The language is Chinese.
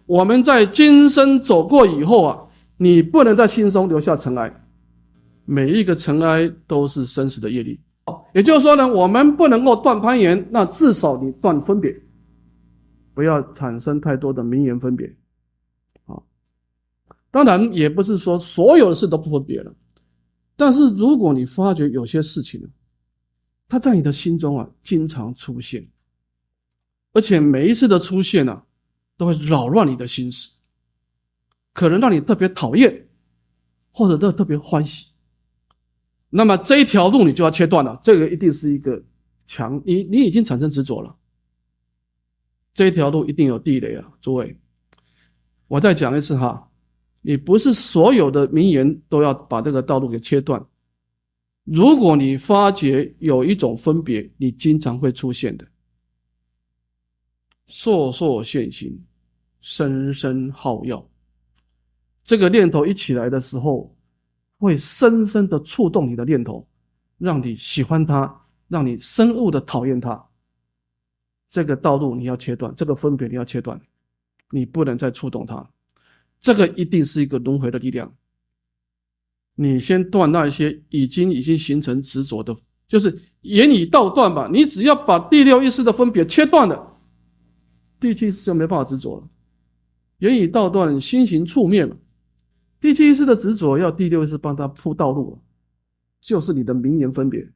我们在今生走过以后啊，你不能在心中留下尘埃，每一个尘埃都是生死的业力。也就是说呢，我们不能够断攀缘，那至少你断分别，不要产生太多的名言分别。当然也不是说所有的事都不分别了，但是如果你发觉有些事情它在你的心中啊经常出现，而且每一次的出现啊都会扰乱你的心思，可能让你特别讨厌，或者特别欢喜，那么这一条路你就要切断了。这个一定是一个你已经产生执着了，这一条路一定有地雷啊。诸位，我再讲一次哈，你不是所有的名言都要把这个道路给切断。如果你发觉有一种分别你经常会出现的，烁烁现行，声声好药，这个念头一起来的时候，会深深的触动你的念头，让你喜欢它，让你深恶的讨厌它。这个道路你要切断，这个分别你要切断，你不能再触动它。这个一定是一个轮回的力量。你先断那些已经形成执着的，就是言语道断吧，你只要把第六意识的分别切断了，第七意识就没办法执着了。言语道断，心行触灭嘛。第七意识的执着要第六意识帮他铺道路，就是你的名言分别。